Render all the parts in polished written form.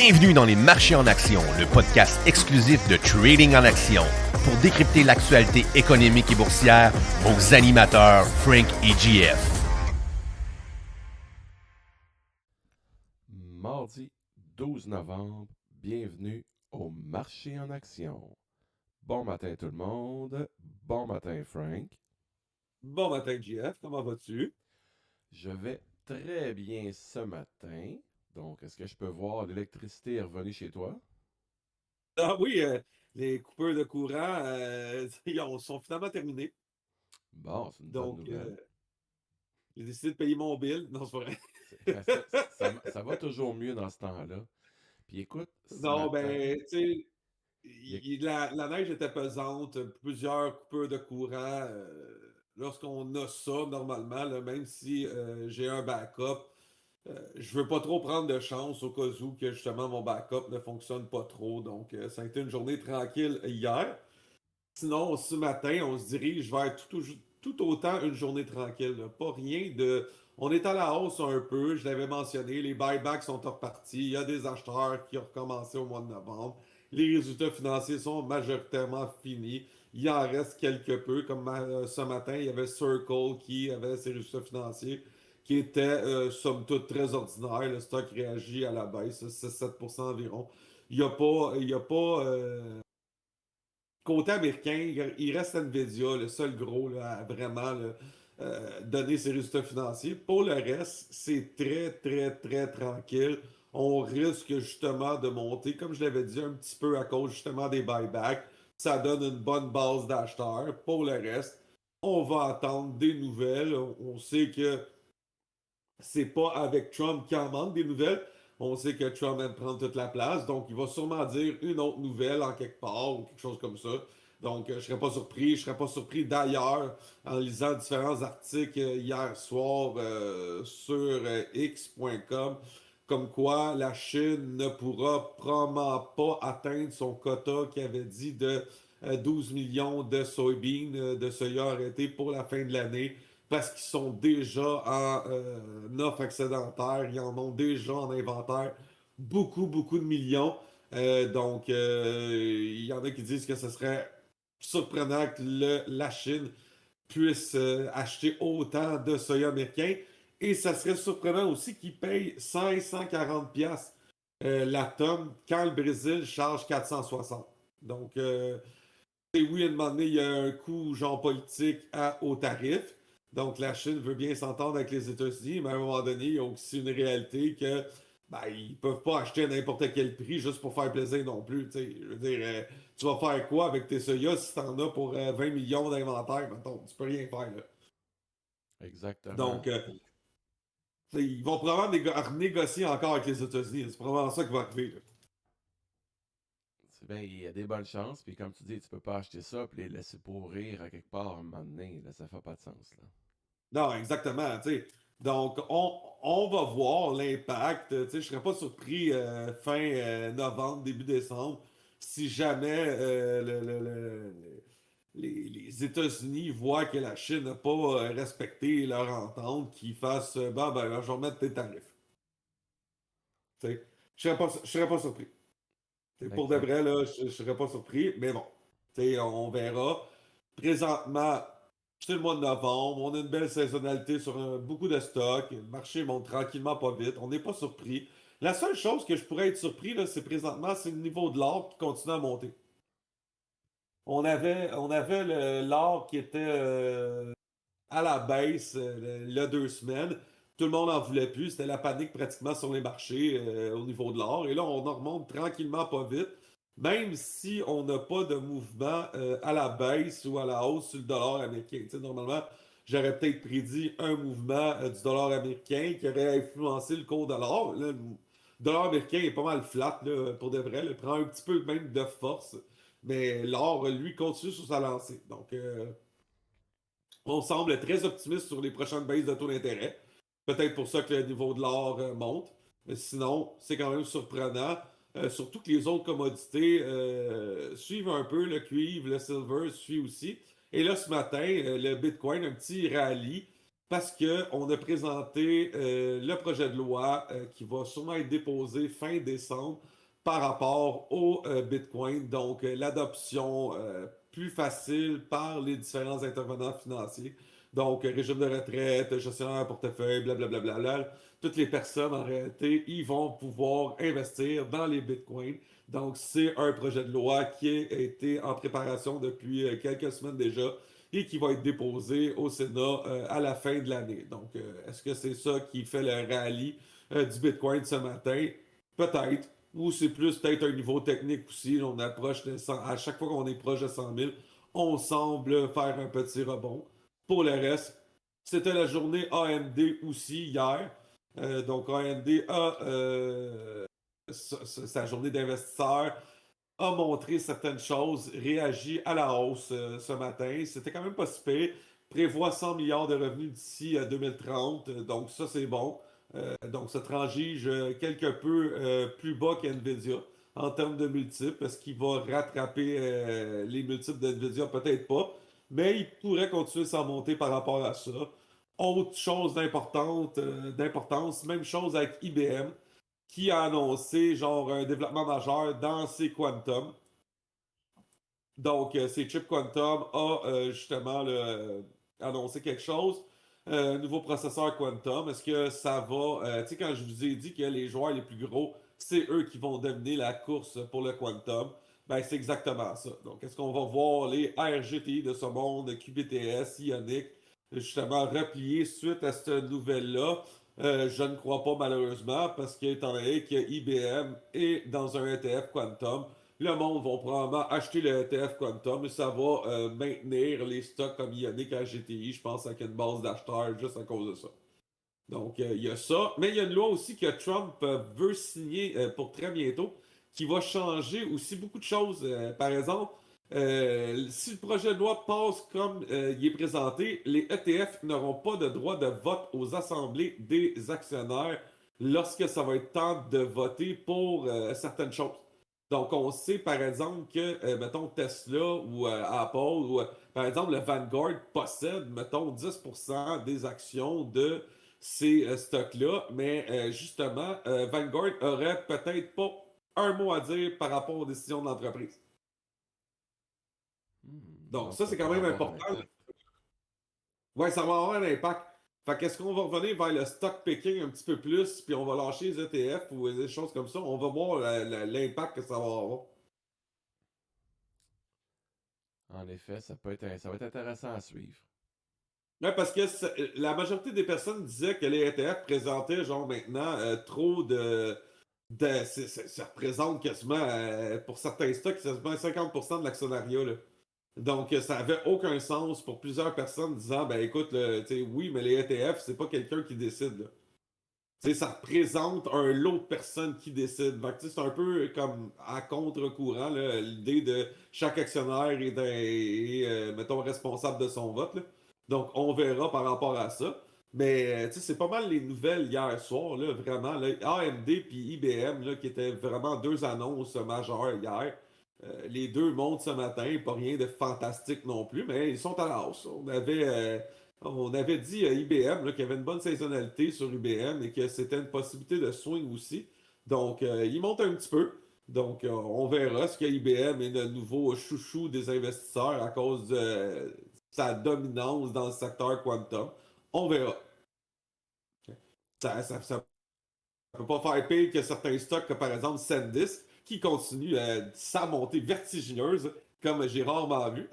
Bienvenue dans les marchés en action, le podcast exclusif de Trading en action. Pour décrypter l'actualité économique et boursière, vos animateurs Frank et JF. Mardi 12 novembre, bienvenue au marché en action. Bon matin tout le monde, bon matin Frank. Bon matin, JF, comment vas-tu? Je vais très bien ce matin. Donc, est-ce que je peux voir l'électricité est revenue chez toi? Ah oui, les coupeurs de courant, ils sont finalement terminés. Bon, c'est une bonne Donc, nouvelle. j'ai décidé de payer mon bill. Non, c'est pas vrai. Ça va toujours mieux dans ce temps-là. Puis écoute, ce Non, matin, ben, tu sais, il la neige était pesante, plusieurs coupeurs de courant. Lorsqu'on a ça, normalement, là, même si j'ai un backup, je veux pas trop prendre de chance au cas où que justement mon backup ne fonctionne pas trop. Donc, ça a été une journée tranquille hier. Sinon, ce matin, on se dirige vers tout autant une journée tranquille, là. Pas rien de. On est à la hausse un peu, je l'avais mentionné, les buybacks sont repartis, il y a des acheteurs qui ont recommencé au mois de novembre, les résultats financiers sont majoritairement finis, il en reste quelque peu, comme ce matin, il y avait Circle qui avait ses résultats financiers qui étaient somme toute très ordinaires, le stock réagit à la baisse, 6-7% environ. Il y a pas côté américain, il reste Nvidia, le seul gros là, à vraiment là, donner ses résultats financiers. Pour le reste, c'est très, très, très tranquille. On risque justement de monter, comme je l'avais dit, un petit peu à cause justement des buybacks. Ça donne une bonne base d'acheteurs. Pour le reste, on va attendre des nouvelles. On sait que c'est pas avec Trump qu'il en manque des nouvelles. On sait que Trump aime prendre toute la place, donc il va sûrement dire une autre nouvelle en quelque part ou quelque chose comme ça. Donc, je serais pas surpris. Je serais pas surpris d'ailleurs en lisant différents articles hier soir sur x.com, comme quoi la Chine ne pourra probablement pas atteindre son quota qui avait dit de 12 millions de soybeans, de soya arrêtés pour la fin de l'année parce qu'ils sont déjà en offre excédentaire, ils en ont déjà en inventaire beaucoup, beaucoup de millions. Donc, il y en a qui disent que ce serait surprenant que la Chine puisse acheter autant de soya américain. Et ça serait surprenant aussi qu'ils payent 140 pièces la tonne quand le Brésil charge 460. Donc, oui, à un moment donné, il y a un coût genre politique au tarif. Donc, la Chine veut bien s'entendre avec les États-Unis, mais à un moment donné, il y a aussi une réalité que ben, ils peuvent pas acheter à n'importe quel prix juste pour faire plaisir non plus. T'sais. Je veux dire, tu vas faire quoi avec tes soya si tu en as pour 20 millions d'inventaire, mettons? Tu peux rien faire, là. exactement. Donc, ils vont probablement renégocier encore avec les États-Unis. C'est probablement ça qui va arriver, là. Ben, il y a des bonnes chances, puis comme tu dis, tu peux pas acheter ça puis les laisser pourrir à quelque part à un moment donné, là, ça fait pas de sens, là. Non, exactement. Tu sais. Donc, on va voir l'impact. Tu sais, je ne serais pas surpris fin novembre, début décembre, si jamais les États-Unis voient que la Chine n'a pas respecté leur entente, qu'ils fassent bah, ben, je vais remettre tes tarifs. Tu sais, je serais pas surpris. Tu sais, pour de Exact. vrai, là, je ne serais pas surpris, mais bon, tu sais, on verra. Présentement, c'est le mois de novembre, on a une belle saisonnalité sur beaucoup de stocks, le marché monte tranquillement pas vite, on n'est pas surpris. La seule chose que je pourrais être surpris, là, c'est présentement, c'est le niveau de l'or qui continue à monter. On avait l'or qui était à la baisse il y a 2 semaines. Tout le monde n'en voulait plus. C'était la panique pratiquement sur les marchés au niveau de l'or. Et là, on en remonte tranquillement pas vite. Même si on n'a pas de mouvement à la baisse ou à la hausse sur le dollar américain. Tu sais, normalement, j'aurais peut-être prédit un mouvement du dollar américain qui aurait influencé le cours de l'or. Là, le dollar américain est pas mal flat là, pour de vrai. Il prend un petit peu même de force. Mais l'or, lui, continue sur sa lancée. Donc, on semble très optimiste sur les prochaines baisses de taux d'intérêt. Peut-être pour ça que le niveau de l'or monte. Mais sinon, c'est quand même surprenant. Surtout que les autres commodités suivent un peu. Le cuivre, le silver suit aussi. Et là, ce matin, le Bitcoin, un petit rallye. parce qu'on a présenté le projet de loi qui va sûrement être déposé fin décembre par rapport au Bitcoin. Donc, l'adoption plus facile par les différents intervenants financiers. Donc, régime de retraite, gestionnaire de portefeuille, blablabla. Toutes les personnes, en réalité, ils vont pouvoir investir dans les Bitcoins. Donc, c'est un projet de loi qui a été en préparation depuis quelques semaines déjà et qui va être déposé au Sénat à la fin de l'année. Donc, est-ce que c'est ça qui fait le rallye du Bitcoin ce matin? Peut-être. Ou c'est plus peut-être un niveau technique aussi. On approche de 100, à chaque fois qu'on est proche de 100 000, on semble faire un petit rebond. Pour le reste, c'était la journée AMD aussi hier. Donc, AMD a sa journée d'investisseurs a montré certaines choses, réagi à la hausse ce matin. C'était quand même pas si pire. Prévoit 100 milliards de revenus d'ici à 2030, donc ça c'est bon. Donc ça transige quelque peu plus bas qu'NVIDIA en termes de multiples. Est-ce qu'il va rattraper les multiples d'NVIDIA? Peut-être pas, mais il pourrait continuer sa montée par rapport à ça. Autre chose d'importance, même chose avec IBM qui a annoncé genre un développement majeur dans ses quantum. Donc, ces chips quantum a justement annoncé quelque chose. Un nouveau processeur quantum. Est-ce que ça va. Tu sais, quand je vous ai dit que les joueurs les plus gros, c'est eux qui vont dominer la course pour le quantum, ben c'est exactement ça. Donc, est-ce qu'on va voir les RGTI de ce monde, QBTS, Ionic, justement replier suite à cette nouvelle-là? Je ne crois pas malheureusement parce qu'étant donné que IBM est dans un ETF Quantum, le monde va probablement acheter le ETF Quantum et ça va maintenir les stocks comme Ionic à GTI, je pense, avec une base d'acheteurs juste à cause de ça. Donc, il y a ça. Mais il y a une loi aussi que Trump veut signer pour très bientôt qui va changer aussi beaucoup de choses. Par exemple, si le projet de loi passe comme il est présenté, les ETF n'auront pas de droit de vote aux assemblées des actionnaires lorsque ça va être temps de voter pour certaines choses. Donc, on sait par exemple que, mettons, Tesla ou Apple, ou par exemple, le Vanguard possède, mettons, 10% des actions de ces stocks-là, mais justement, Vanguard aurait peut-être pas un mot à dire par rapport aux décisions de l'entreprise. Donc, ça, c'est quand même important. Ouais, ça va avoir un impact. Fait qu'est-ce qu'on va revenir vers le stock picking un petit peu plus, puis on va lâcher les ETF ou des choses comme ça. On va voir l'impact que ça va avoir. En effet, ça va être intéressant à suivre. Ouais, parce que la majorité des personnes disaient que les ETF présentaient, genre maintenant, trop ça représente quasiment, pour certains stocks, quasiment 50% de l'actionnariat, là. Donc, ça avait aucun sens pour plusieurs personnes disant, ben écoute, tu sais, oui, mais les ETF, c'est pas quelqu'un qui décide, là. Tu sais, ça représente un lot de personnes qui décident. Donc, tu sais, c'est un peu comme à contre-courant, là, l'idée de chaque actionnaire mettons, responsable de son vote, là. Donc, on verra par rapport à ça. Mais, tu sais, c'est pas mal les nouvelles hier soir, là, vraiment. Là, AMD puis IBM, là, qui étaient vraiment deux annonces majeures hier. Les deux montent ce matin, pas rien de fantastique non plus, mais ils sont à la hausse. On avait dit à IBM qu'il y avait une bonne saisonnalité sur IBM et que c'était une possibilité de swing aussi. Donc, il monte un petit peu. Donc, on verra ce que IBM est le nouveau chouchou des investisseurs à cause de sa dominance dans le secteur quantum. On verra. Ça peut pas faire pire que certains stocks, comme par exemple SanDisk, qui continue sa montée vertigineuse, comme j'ai rarement vu.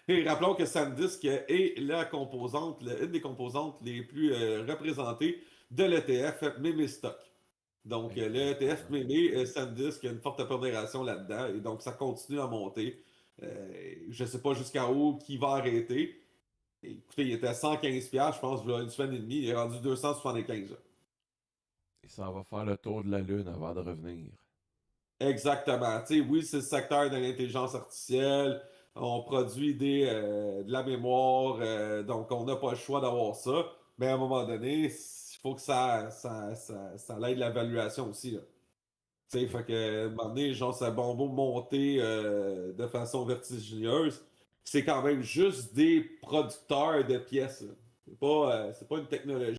Et rappelons que SanDisk est une des composantes les plus représentées de l'ETF Meme Stock. Donc, le ETF Meme, SanDisk a une forte pondération là-dedans, et donc ça continue à monter. Je ne sais pas jusqu'à où qui va arrêter. Écoutez, il était à 115$, je pense, il y a une semaine et demie, il est rendu 275$. Et ça va faire le tour de la Lune avant de revenir. Exactement. Tu sais, oui, c'est le secteur de l'intelligence artificielle. On produit de la mémoire, donc on n'a pas le choix d'avoir ça. Mais à un moment donné, il faut que ça aide l'évaluation aussi, là. Tu sais, fait que, à un moment donné, genre, ça bon beau monter de façon vertigineuse. C'est quand même juste des producteurs de pièces, là. C'est pas une technologie